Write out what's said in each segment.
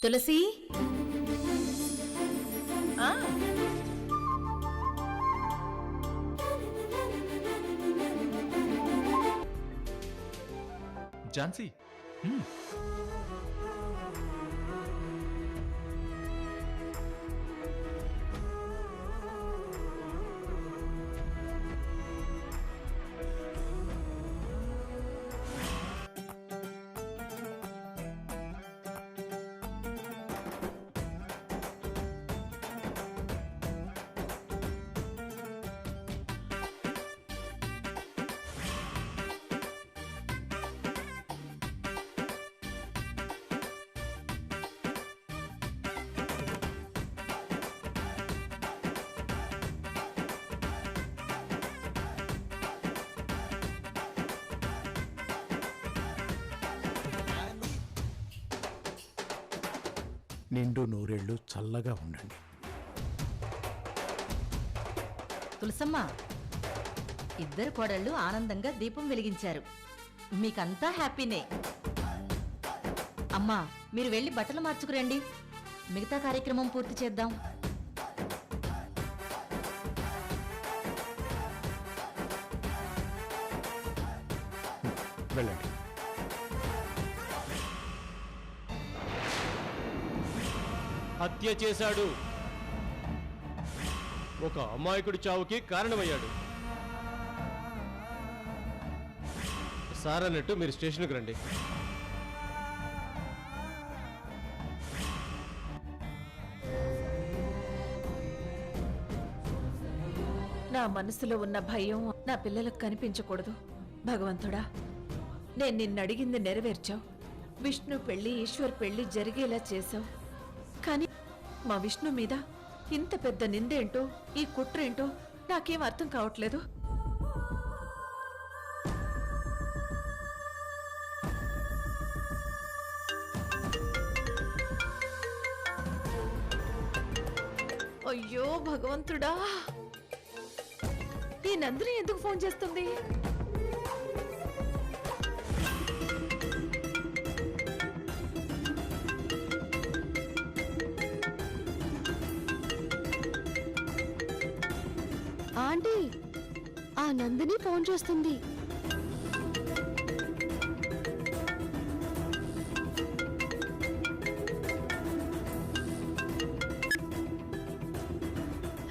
తులసి ఝాన్సీ నిండు నూరేళ్లు చల్లగా ఉండండి. తులసమ్మ, ఇద్దరు కోడళ్ళు ఆనందంగా దీపం వెలిగించారు. మీకంతా హ్యాపీనే. అమ్మా, మీరు వెళ్ళి బట్టలు మార్చుకురండి. మిగతా కార్యక్రమం పూర్తి చేద్దాం. వెళ్ళండి. హత్య చేశాడు. ఒక అమాయకుడి చావుకి కారణమయ్యాడు. సార్ అన్నట్టు మీరు స్టేషన్కి రండి. నా మనసులో ఉన్న భయం నా పిల్లలకు కనిపించకూడదు. భగవంతుడా, నేను నిన్నడిగింది నెరవేర్చావు. విష్ణు పెళ్లి, ఈశ్వర్ పెళ్లి జరిగేలా చేశావు. కానీ మా విష్ణు మీద ఇంత పెద్ద నిందేంటో, ఈ కుట్రేంటో నాకేం అర్థం కావట్లేదు. అయ్యో భగవంతుడా, ఈ నందిని ఎందుకు ఫోన్ చేస్తుంది? ఆంటీ, ఆ నందిని ఫోన్ చేస్తుంది.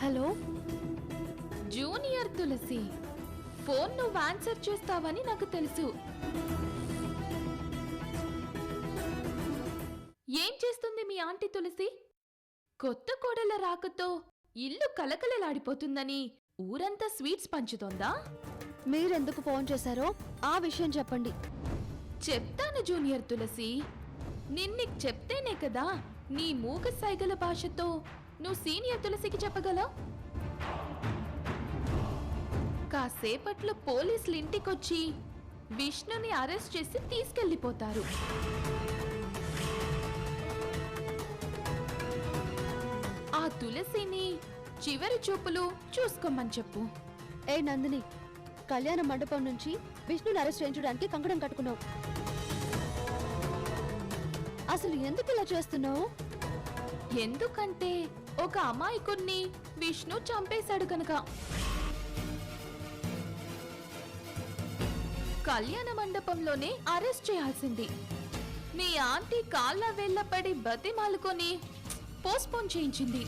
హలో జూనియర్ తులసి, ఫోన్ నువ్వు ఆన్సర్ చేస్తావని నాకు తెలుసు. ఏం చేస్తుంది మీ ఆంటీ తులసి? కొత్త కోడల రాకతో ఇల్లు కలకలలాడిపోతుందని ఊరంతా స్వీట్స్ పంచుతోందా? మీరెందుకు ఫోన్ చేశారో ఆ విషయం చెప్పండి. చెప్తాను జూనియర్ తులసి. నిన్నీకు చెప్తేనే కదా నీ మూగ సైగల భాషతో నువ్వు సీనియర్ తులసికి చెప్పగలవు. కాసేపట్లో పోలీసులు ఇంటికొచ్చి విష్ణుని అరెస్ట్ చేసి తీసుకెళ్లిపోతారు. ఆ తులసిని చివరి చూపులు చూసుకోమని చెప్పు. ఏ నందిని, కళ్యాణ మండపం నుంచి విష్ణుని అరెస్ట్ చేయించడానికి కంకణం కట్టుకున్నావు. అసలు ఎందుకు ఇలా చేస్తున్నావు? ఎందుకంటే ఒక అమాయకుణ్ణి విష్ణు చంపేశాడు కనుక. కళ్యాణ మండపంలోనే అరెస్ట్ చేయాల్సింది. మీ ఆంటీ కాళ్ళ వేళ్లపడి బతిమాలుకొని పోస్ట్పోన్ చేయించింది.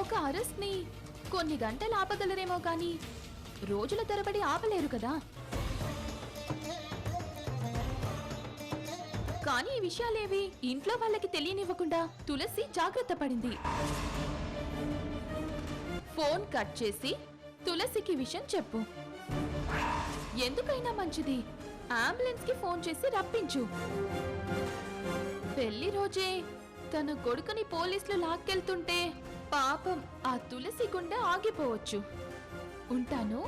ఒక అరెస్ట్ ని కొన్ని గంటలు ఆపగలరేమో కానీ రోజుల తరబడి ఆపలేరు కదా. కానీ ఈ విషయాలేవి ఇంట్లో వాళ్ళకి తెలియనివ్వకుండా తులసి జాగ్రత్త పడింది. ఫోన్ కట్ చేసి తులసికి విషయం చెప్పు. ఎందుకైనా మంచిది అంబులెన్స్ కి ఫోన్ చేసి రప్పించు. పెళ్లి రోజే తన కొడుకుని పోలీసులు లాక్కెళ్తుంటే పాపం ఆ తులసి గుండె ఆగిపోవచ్చు. ఉంటాను.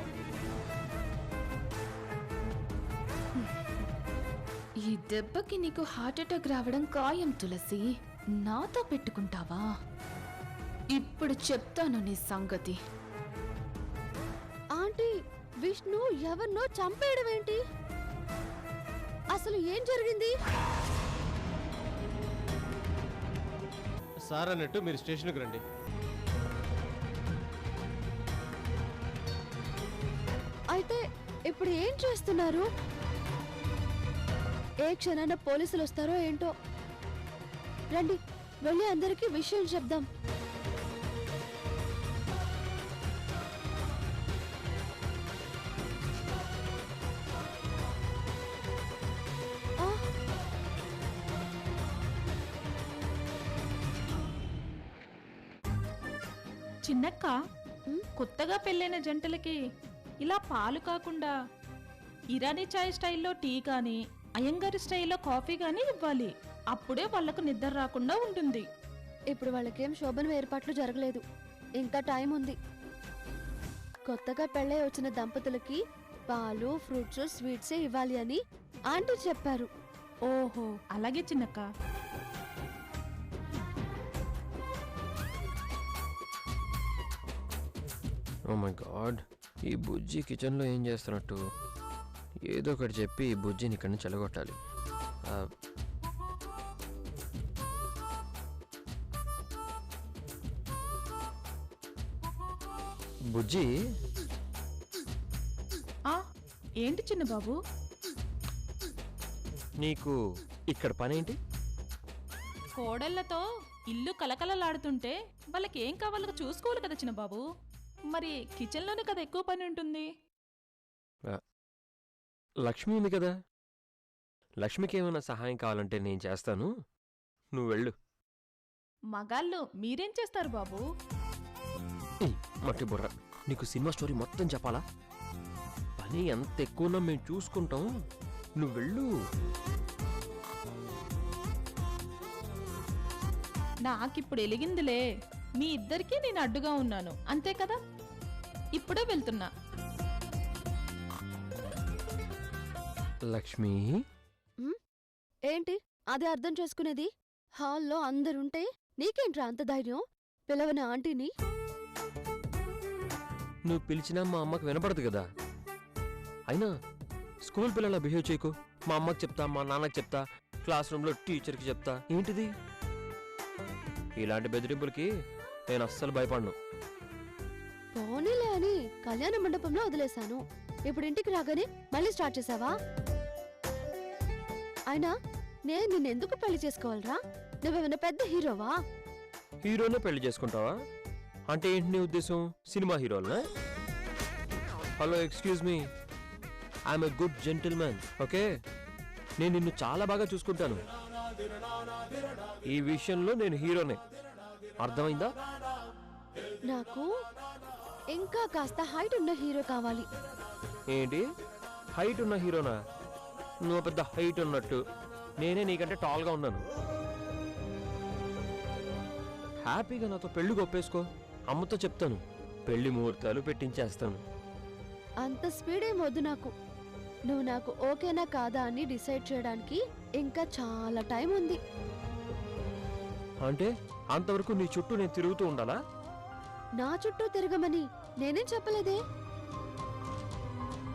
ఈ దెబ్బకి నీకు హార్ట్ అటాక్ రావడం ఖాయం తులసి. నాతో పెట్టుకుంటావా? ఇప్పుడు చెప్తాను నీ సంగతి. ఆంటీ, విష్ణు ఎవరినో చంపేయడం ఏంటి? అసలు ఏం జరిగింది? సార్ అన్నట్టు మీరు స్టేషన్కి రండి. అయితే ఇప్పుడు ఏం చేస్తున్నారు? ఏ క్షణాన పోలీసులు వస్తారో ఏంటో. రండి వెళ్ళి అందరికీ విషయం చెప్దాం. ఆ, చిన్నక్క ఉమ్, కొత్తగా పెళ్ళైన జంటలకి ఇలా పాలు కాకుండా ఇరానీ చాయ్ స్టైల్లో టీ కానీ అయ్యంగారి స్టైల్లో కాఫీ కానీ ఇవ్వాలి. అప్పుడే వాళ్లకు నిద్ర రాకుండా ఉంటుంది. ఇప్పుడు వాళ్ళకేం శోభన ఏర్పాట్లు జరగలేదు, ఇంకా టైం ఉంది. కొత్తగా పెళ్ళై వచ్చిన దంపతులకి పాలు, ఫ్రూట్స్, స్వీట్సే ఇవ్వాలి అని ఆంటీ చెప్పారు. ఓహో అలాగే చిన్నక్క. ఓ మై గాడ్, ఈ బుజ్జి కిచెన్లో ఏం చేస్తున్నట్టు? ఏదో ఒకటి చెప్పి ఈ బుజ్జిని ఇక్కడి నుంచి చెలగొట్టాలి. ఆ, బుజ్జి, ఆ ఏంటి చిన్న బాబు? నీకు ఇక్కడ పనేంటి? కోడళ్లతో ఇల్లు కలకలలాడుతుంటే వాళ్ళకి ఏం కావాలో చూసుకోవాలి కదా చిన్న బాబు. మరి కిచెన్లోనే కదా ఎక్కువ పని ఉంటుంది. లక్ష్మి ఉంది కదా, లక్ష్మికి ఏమైనా సహాయం కావాలంటే నేను చేస్తాను, నువ్వు వెళ్ళు. మగాళ్ళు మీరేం చేస్తారు బాబు? ఏయ్, మట్టి బుర్ర, నీకు సినిమా స్టోరీ మొత్తం చెప్పాలా? పని ఎంత ఎక్కువన్నా మేము చూసుకుంటాం, నువ్వు వెళ్ళు. నాకిప్పుడు ఎలిగిందిలే. మీ ఇద్దరికీ నేను అడ్డుగా ఉన్నాను అంతే కదా. ఇప్పుడే వెళ్తున్నా. లక్ష్మి, ఏంటి అది అర్థం చేసుకునేది? హాల్లో అందరుంటే నీకేంట్రా అంత ధైర్యం? పిలవని ఆంటీని. నువ్వు పిలిచినా మా అమ్మకు వినపడదు కదా. అయినా స్కూల్ పిల్లలా బిహేవ్ చేయకు. మా అమ్మకి చెప్తా, మా నాన్నకి చెప్తా, క్లాస్ రూమ్లో టీచర్కి చెప్తా. ఏంటిది? ఇలాంటి బెదిరింపులకి నేను అస్సలు భయపడను. పోనీలే అని కళ్యాణ మండపంలో వదిలేశాను. ఇప్పుడు ఇంటికి రాగానే మళ్ళీ స్టార్ట్ చేసావా? అయినా నేను నిన్నెందుకు పెళ్లి చేసుకోవాలరా? నువ్వేమైనా పెద్ద హీరోవా? హీరోనే పెళ్లి చేసుకుంటావా? అంటే ఏంటి నీ ఉద్దేశం? సినిమా హీరోలనా? Hello, excuse me, I'm a good gentlemen, okay? నేను నిన్ను చాలా బాగా చూసుకుంటాను. ఈ విషయంలో నేను హీరోనే, అర్థమైందా? నాకు ఇంకా కాస్త హైట్ ఉన్న హీరో కావాలి. ఏంటి, హైట్ ఉన్న హీరోనా? నువ్వు పెద్ద హైట్ ఉన్నట్టు, నేనే నీకంటే టాల్గా ఉన్నాను. హ్యాపీగా నాతో పెళ్లి ఒప్పేసుకో, అమ్మతో చెప్తాను, పెళ్లి ముహూర్తాలు పెట్టించేస్తాను. అంత స్పీడ్ ఏం వద్దు నాకు. నువ్వు నాకు ఓకేనా కాదా అని డిసైడ్ చేయడానికి ఇంకా చాలా టైం ఉంది. అంటే అంతవరకు నీ చుట్టూ నేను తిరుగుతూ ఉండాలా? నా చుట్టూ తిరగమని నేనేం చెప్పలేదే.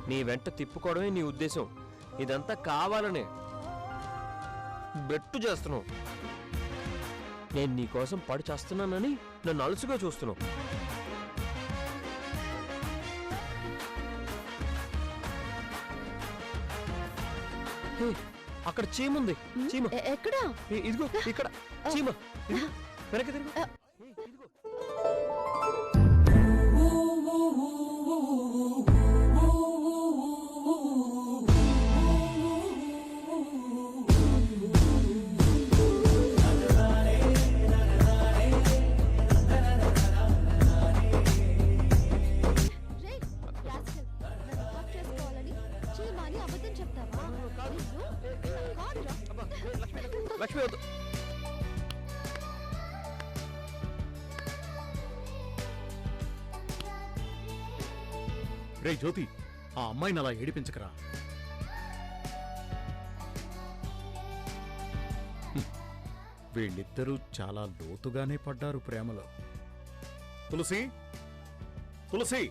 నీ వెంట తిప్పుకోవడమే నీ ఉద్దేశం. ఇదంతా కావాలనే బెట్టు చేస్తున్నావు. నేను నీకోసం పడి చేస్తున్నానని నన్ను అలుసుగా చూస్తున్నావు. హే, అక్కడ చీముంది, చీమ. ఎక్కడా? ఇదిగో ఇక్కడ చీమ. ఇదిగో, వెనక్కి తిరుగు. హే, ఇదిగో. రేయ్, rascal, నన్ను hug చేసుకోవాలని చీమ అని అబద్ధం చెప్తావా? నిన్ను కాదురా. లక్ష్మి వద్దు. రే జ్యోతి, ఆ అమ్మాయిని అలా ఏడిపించకరా. వీళ్ళిద్దరూ చాలా లోతుగానే పడ్డారు ప్రేమలో. తులసి, తులసి,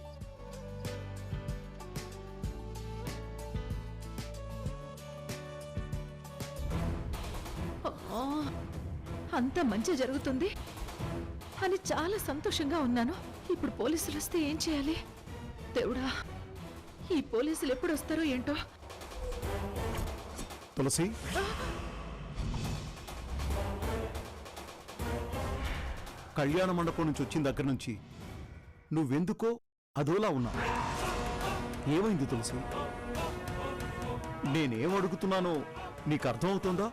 అంత మంచి జరుగుతుంది. అని చాలా సంతోషంగా ఉన్నాను. ఇప్పుడు పోలీసులు వస్తే ఏం చేయాలి? దేవుడా, ఈ పోలీసులు ఎప్పుడు వస్తారో ఏంటో. తులసి, కళ్యాణ మండపం నుంచి వచ్చిన దగ్గర నుంచి నువ్వెందుకో అదోలా ఉన్నావు. ఏమైంది తులసి? నేనేం అడుగుతున్నానో నీకు అర్థమవుతుందా?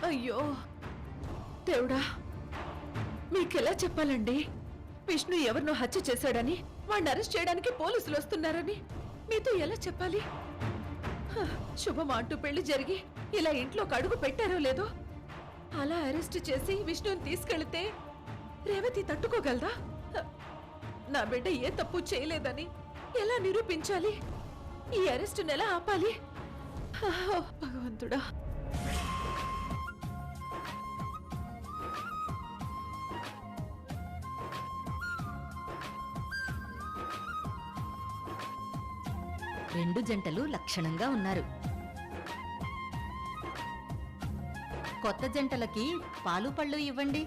అయ్యో దేవుడా, మీకెలా చెప్పాలండి? విష్ణు ఎవరినో హత్య చేశాడని, వాడిని అరెస్ట్ చేయడానికి పోలీసులు వస్తున్నారని మీతో ఎలా చెప్పాలి? శుభం అంటూ పెళ్లి జరిగి ఇలా ఇంట్లోకి అడుగు పెట్టారో లేదో, అలా అరెస్ట్ చేసి విష్ణుని తీసుకెళ్తే రేవతి తట్టుకోగలదా? నా బిడ్డ ఏ తప్పు చేయలేదని ఎలా నిరూపించాలి? ఈ అరెస్టును ఎలా ఆపాలి? భగవంతుడా. రెండు జంటలు లక్షణంగా ఉన్నారు. కొత్త జంటలకి పాలు పళ్ళు ఇవ్వండి.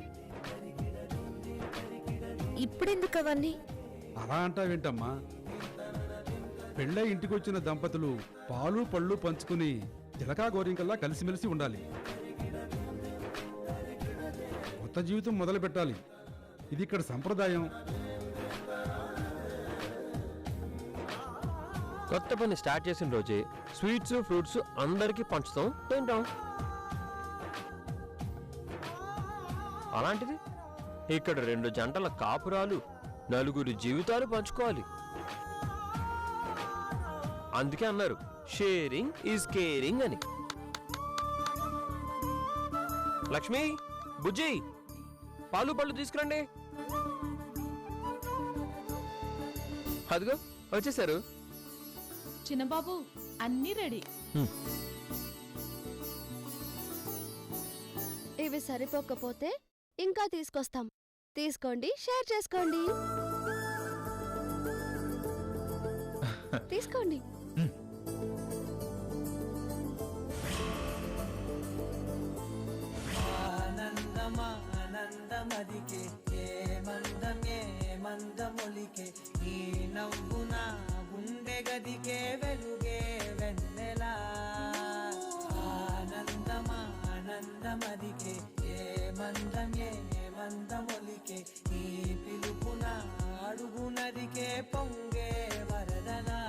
ఇప్పుడెందుకు అవన్నీ? అలా అంటావేంటమ్మా? పెళ్ళై ఇంటికొచ్చిన దంపతులు పాలు పళ్ళు పంచుకుని చిలకా గోరింకల్లా కలిసిమెలిసి ఉండాలి. కొత్త జీవితం మొదలు పెట్టాలి. ఇది ఇక్కడ సంప్రదాయం. కొత్త పని స్టార్ట్ చేసిన రోజే స్వీట్స్ ఫ్రూట్స్ అందరికీ పంచుతాం, తింటాం. అలాంటిది ఇక్కడ రెండు జంటల కాపురాలు, నలుగురి జీవితాలు పంచుకోవాలి. అందుకే అన్నారు షేరింగ్ ఈజ్ కేరింగ్ అని. లక్ష్మి, బుజ్జి, పాలు పళ్ళు తీసుకురండి. అదిగో వచ్చేసారు. చిన్నబాబు అన్నీ రెడీ. ఇవి సరిపోకపోతే ఇంకా తీసుకొస్తాం. తీసుకోండి, షేర్ చేసుకోండి. తీసుకోండి. ఆనందమదికే ఏ మందమొలికే ఈ నవ్వున గుండె గదికే వెలుగే వెన్నెలా. ఆనందమదికే ఏ మందమొలికే ఈ పిలుపున అడుగునదికే పొంగే వరదలా.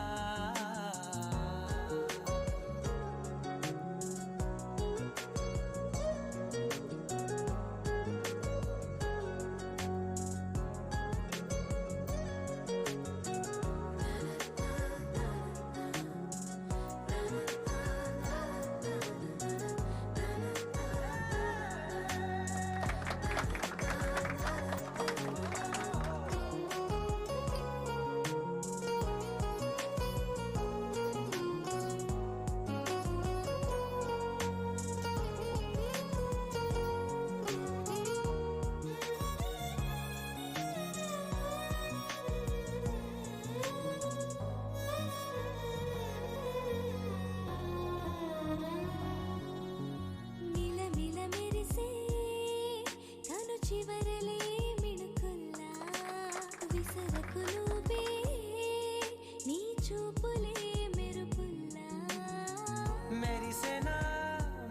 మెరిసెనా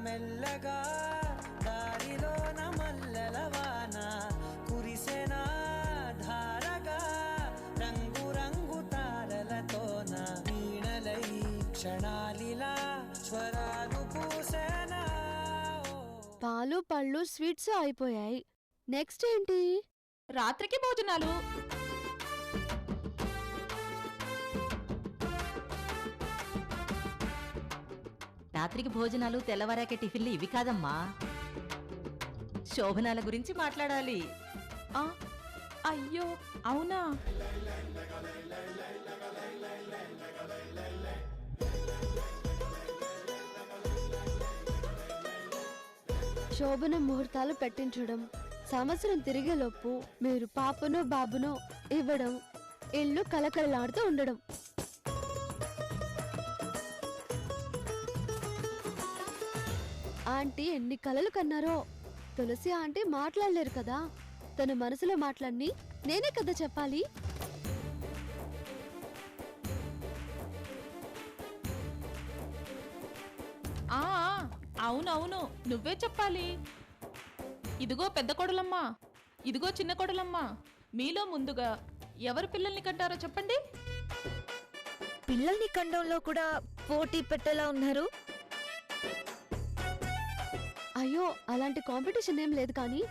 మెల్లగా దారిలోన మల్లెలవాన కురిసెనా ధారగా రంగు రంగు తారలతోన నీడలై క్షణాలిలా స్వరాలు పూసేనా. పాలు పళ్ళు స్వీట్స్ అయిపోయాయి. నెక్స్ట్ ఏంటి? రాత్రికి భోజనాలు. రాత్రికి భోజనాలు, తెల్లవారాకే టిఫిన్లు ఇవి కాదమ్మా. శోభనాల గురించి మాట్లాడాలి. అయ్యో అవునా? శోభన ముహూర్తాలు పెట్టించడం, సంవత్సరం తిరిగేలోపు మీరు పాపనో బాబునో ఇవ్వడం, ఇల్లు కలకలలాడుతూ ఉండడం. ఆంటీ ఎన్ని కలలు కన్నారో. తులసి ఆంటీ మాట్లాడలేరు కదా, తన మనసులో మాట్లాడి నేనే కదా చెప్పాలి. ఆ అవునవును, నువ్వే చెప్పాలి. ఇదిగో పెద్ద కొడలమ్మా, ఇదిగో చిన్న కొడలమ్మా, మీలో ముందుగా ఎవరు పిల్లల్ని కంటారో చెప్పండి. పిల్లల్ని కండంలో కూడా పోటీ పెట్టేలా ఉన్నారు. అయ్యో అలాంటి కాంపిటీషన్ ఏం లేదు, కానీ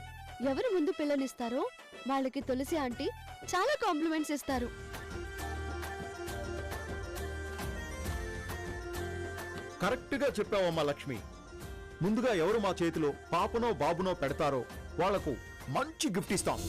ఎవరు ముందు పిల్లనిస్తారో వాళ్ళకి తులసి ఆంటీ చాలా కాంప్లిమెంట్స్ ఇస్తారు. కరెక్ట్గా చెప్పావమ్మా లక్ష్మి. ముందుగా ఎవరు మా చేతిలో పాపనో బాబునో పెడతారో వాళ్లకు మంచి గిఫ్ట్ ఇస్తాం.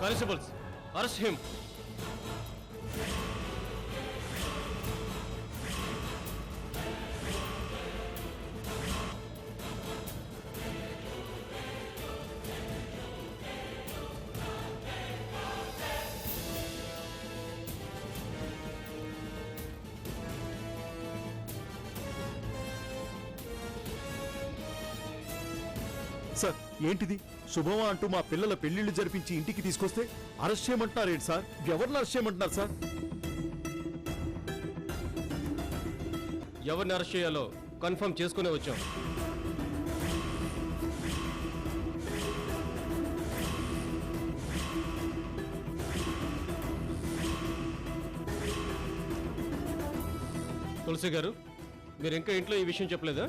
Constables, arrest him. సార్ ఏంటిది? శుభమా అంటూ మా పిల్లల పెళ్లిళ్లు జరిపించి ఇంటికి తీసుకొస్తే అరెస్ట్ చేయమంటున్నారు ఏంటి సార్? ఎవరిని అరెస్ట్ చేయమంటున్నారు సార్? ఎవరిని అరెస్ట్ చేయాలో కన్ఫర్మ్ చేసుకునే వచ్చాం. తులసి గారు, మీరు ఇంకా ఇంట్లో ఈ విషయం చెప్పలేదా?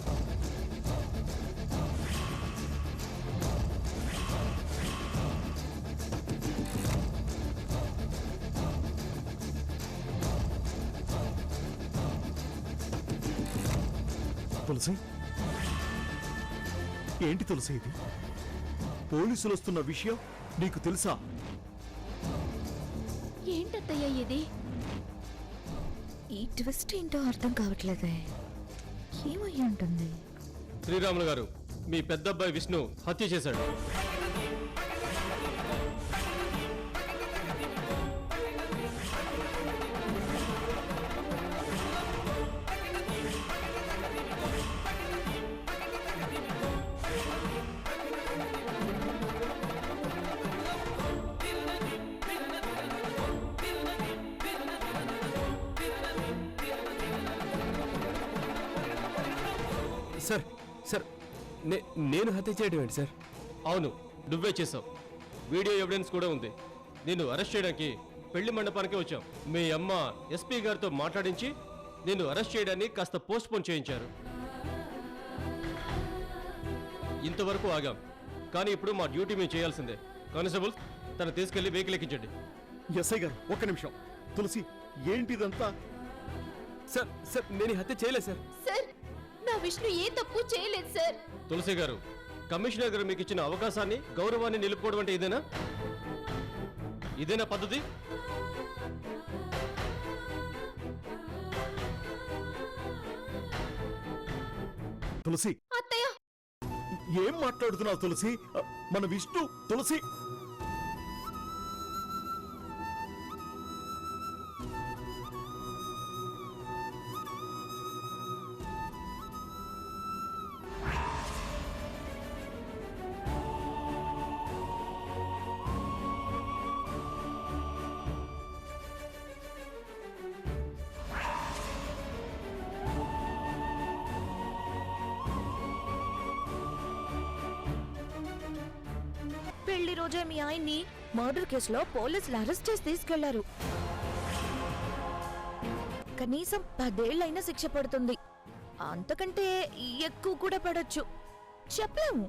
తులసి, ఏంటి తులసి ఇది? పోలీసులు వస్తున్న విషయం నీకు తెలుసా? ఏంటత్తయ్య ఇది? ఈ ట్విస్ట్ ఏంటో అర్థం కావట్లేదే. ఏమయ్యి ఉంటుంది? శ్రీరాములు గారు, మీ పెద్దబ్బాయి విష్ణు హత్య చేశాడు. సార్ సార్ నేను హత్య చేయడం ఏంటి సార్? అవును, నువ్వే చేసావు. వీడియో ఎవిడెన్స్ కూడా ఉంది. నిన్ను అరెస్ట్ చేయడానికి పెళ్లి మండపానికి వచ్చాం. మీ అమ్మ ఎస్పీ గారితో మాట్లాడించి నిన్ను అరెస్ట్ చేయడాన్ని కాస్త పోస్ట్ పోన్ చేయించారు. ఇంతవరకు ఆగాం, కానీ ఇప్పుడు మా డ్యూటీ మేము చేయాల్సిందే. కానిస్టేబుల్, తను తీసుకెళ్లి వెహికల్ ఎక్కించండి. ఎస్ఐ గారు ఒక్క నిమిషం. తులసి ఏంటిదంతా? సార్ సార్ నేను హత్య చేయలేదు సార్. సార్, నా విష్ణు ఏ తప్పు చేయలేదు సార్. తులసి గారు, కమిషనర్ గారు మీకు ఇచ్చిన అవకాశాన్ని, గౌరవాన్ని నిలుపుకోవడం అంటే ఇదేనా పద్ధతి? తులసి, అత్తయ్య, ఏం మాట్లాడుతున్నావు తులసి? మన విష్ణు. తులసి, పెళ్లి రోజే మీ ఆయన్ని మర్డర్ కేసులో పోలీసులు అరెస్ట్ చేసి తీసుకెళ్లారు. కనీసం 10 ఏళ్లైనా శిక్ష పడుతుంది, అంతకంటే ఎక్కువ కూడా పడొచ్చు, చెప్పలేము.